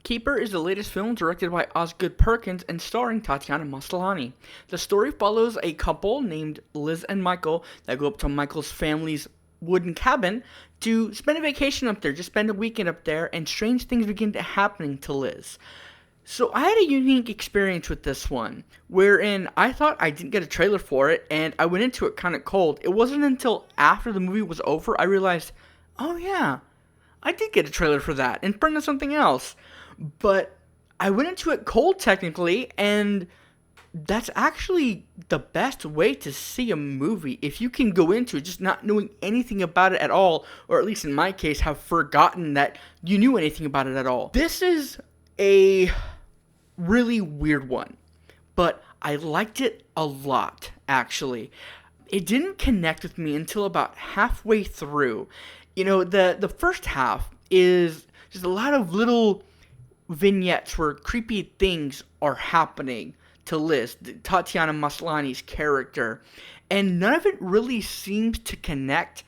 Keeper is the latest film directed by Osgood Perkins and starring Tatiana Maslany. The story follows a couple named Liz and Michael that go up to Michael's family's wooden cabin to spend a vacation up there, just spend a weekend up there, and strange things begin to happening to Liz. So I had a unique experience with this one, wherein I thought I didn't get a trailer for it, and I went into it kind of cold. It wasn't until after the movie was over I realized, oh yeah, I did get a trailer for that, in front of something else. But I went into it cold technically, and that's actually the best way to see a movie. If you can go into it just not knowing anything about it at all, or at least in my case, have forgotten that you knew anything about it at all. This is a really weird one, but I liked it a lot, actually. It didn't connect with me until about halfway through. You know, the first half is just a lot of little vignettes where creepy things are happening to Liz, Tatiana Maslany's character, and none of it really seems to connect.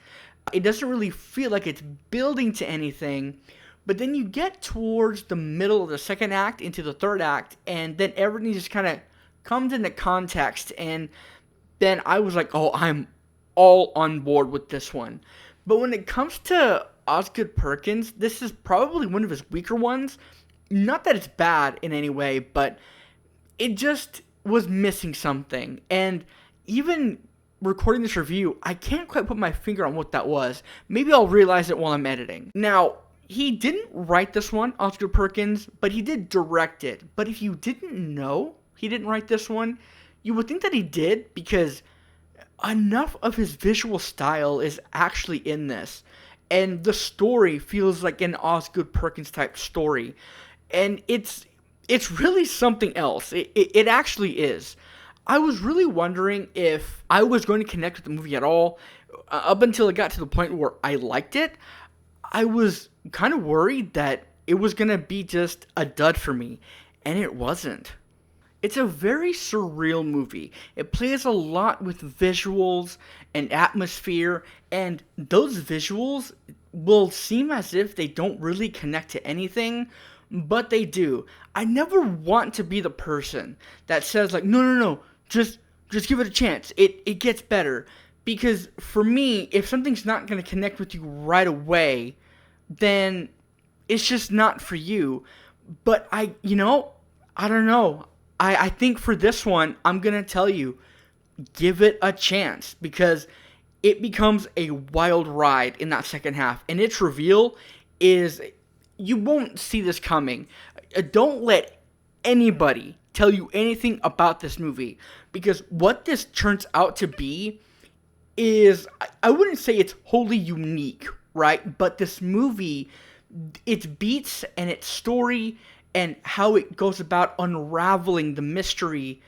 It doesn't really feel like it's building to anything, but then you get towards the middle of the second act into the third act, and then everything just kind of comes into context, and then I was like, oh, I'm all on board with this one. But when it comes to Osgood Perkins, this is probably one of his weaker ones. Not that it's bad in any way, but it just was missing something. And even recording this review, I can't quite put my finger on what that was. Maybe I'll realize it while I'm editing. Now, he didn't write this one, Osgood Perkins, but he did direct it. But if you didn't know he didn't write this one, you would think that he did, because enough of his visual style is actually in this. And the story feels like an Osgood Perkins type story. And it's really something else. It actually is. I was really wondering if I was going to connect with the movie at all. Up until it got to the point where I liked it, I was kind of worried that it was going to be just a dud for me. And it wasn't. It's a very surreal movie. It plays a lot with visuals and atmosphere, and those visuals will seem as if they don't really connect to anything, but they do. I never want to be the person that says, like, no, just give it a chance. It gets better. Because for me, if something's not going to connect with you right away, then it's just not for you. But I don't know. I think for this one, I'm going to tell you, give it a chance, because it becomes a wild ride in that second half. And its reveal is, you won't see this coming. Don't let anybody tell you anything about this movie, because what this turns out to be is, I wouldn't say it's wholly unique, right? But this movie, its beats and its story and how it goes about unraveling the mystery,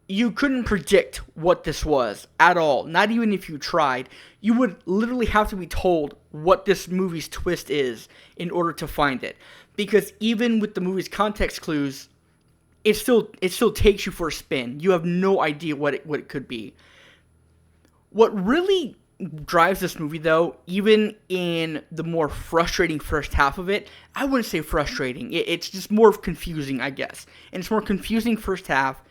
you couldn't predict what this was at all. Not even if you tried. You would literally have to be told what this movie's twist is in order to find it. Because even with the movie's context clues, it still takes you for a spin. You have no idea what it could be. What really drives this movie, though, even in the more frustrating first half of it, I wouldn't say frustrating. It's just more confusing, I guess. And it's more confusing first half,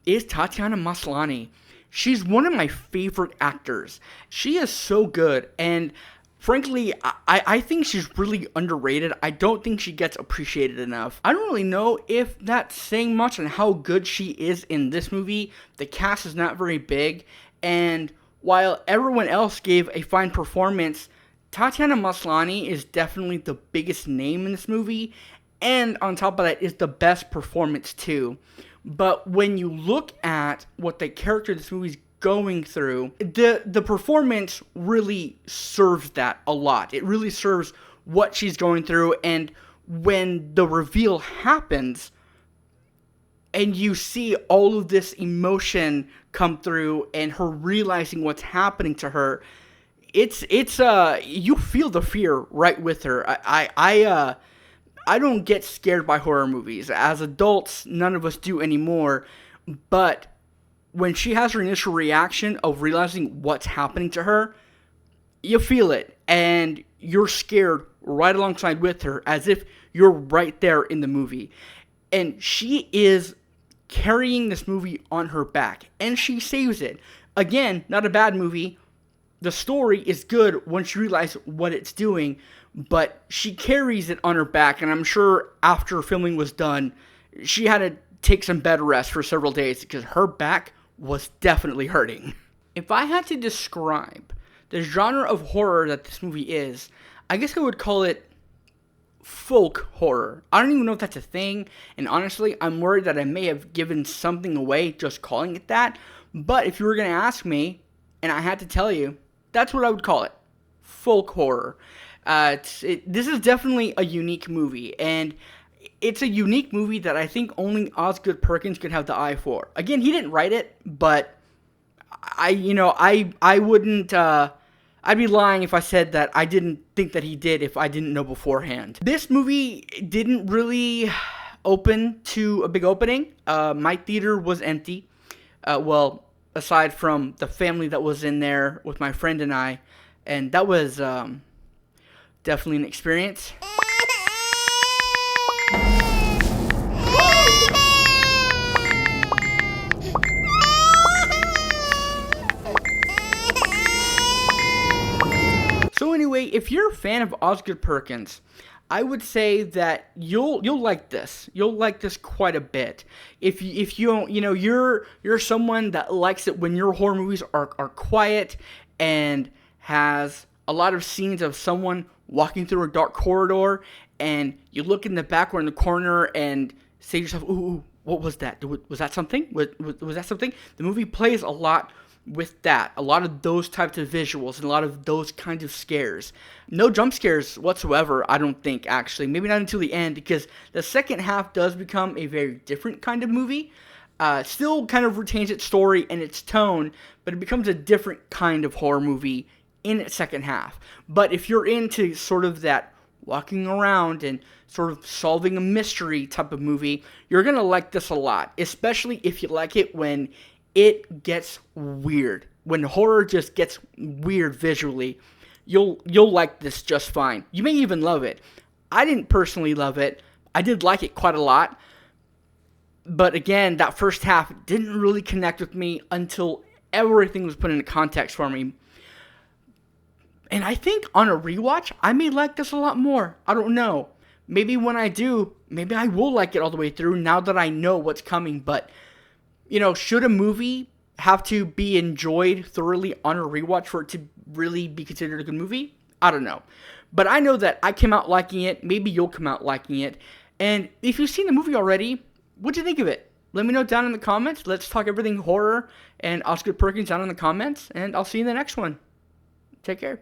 is Tatiana Maslany. She's one of my favorite actors. She is so good, and frankly, I think she's really underrated. I don't think she gets appreciated enough. I don't really know if that's saying much on how good she is in this movie. The cast is not very big, and while everyone else gave a fine performance, Tatiana Maslany is definitely the biggest name in this movie, and on top of that is the best performance too. But when you look at what the character of this movie's going through, the performance really serves that a lot. It really serves what she's going through, and when the reveal happens and you see all of this emotion come through and her realizing what's happening to her, it's you feel the fear right with her. I don't get scared by horror movies. As adults, none of us do anymore, but when she has her initial reaction of realizing what's happening to her, you feel it, and you're scared right alongside with her, as if you're right there in the movie. And she is carrying this movie on her back, and she saves it. Again, not a bad movie. The story is good once you realize what it's doing, but she carries it on her back, and I'm sure after filming was done, she had to take some bed rest for several days because her back was definitely hurting. If I had to describe the genre of horror that this movie is, I guess I would call it folk horror. I don't even know if that's a thing, and honestly, I'm worried that I may have given something away just calling it that, but if you were going to ask me, and I had to tell you, that's what I would call it. Folk horror. This is definitely a unique movie, and it's a unique movie that I think only Osgood Perkins could have the eye for. Again, he didn't write it, but I wouldn't, I'd be lying if I said that I didn't think that he did if I didn't know beforehand. This movie didn't really open to a big opening. My theater was empty. Well, aside from the family that was in there with my friend and I, and that was definitely an experience. So anyway, if you're a fan of Osgood Perkins, I would say that you'll like this. You'll like this quite a bit. If you don't, you're someone that likes it when your horror movies are quiet and has a lot of scenes of someone walking through a dark corridor, and you look in the back or in the corner and say to yourself, "Ooh, what was that? Was that something? Was that something?" The movie plays a lot with that, a lot of those types of visuals and a lot of those kinds of scares. No jump scares whatsoever, I don't think, actually. Maybe not until the end, because the second half does become a very different kind of movie. Still kind of retains its story and its tone, but it becomes a different kind of horror movie in its second half. But if you're into sort of that walking around and sort of solving a mystery type of movie, you're going to like this a lot, especially if you like it when it gets weird. When horror just gets weird visually, you'll like this just fine. You may even love it. I didn't personally love it. I did like it quite a lot. But again, that first half didn't really connect with me until everything was put into context for me. And I think on a rewatch, I may like this a lot more. I don't know. Maybe when I do, maybe I will like it all the way through now that I know what's coming. But should a movie have to be enjoyed thoroughly on a rewatch for it to really be considered a good movie? I don't know. But I know that I came out liking it. Maybe you'll come out liking it. And if you've seen the movie already, what'd you think of it? Let me know down in the comments. Let's talk everything horror and Osgood Perkins down in the comments. And I'll see you in the next one. Take care.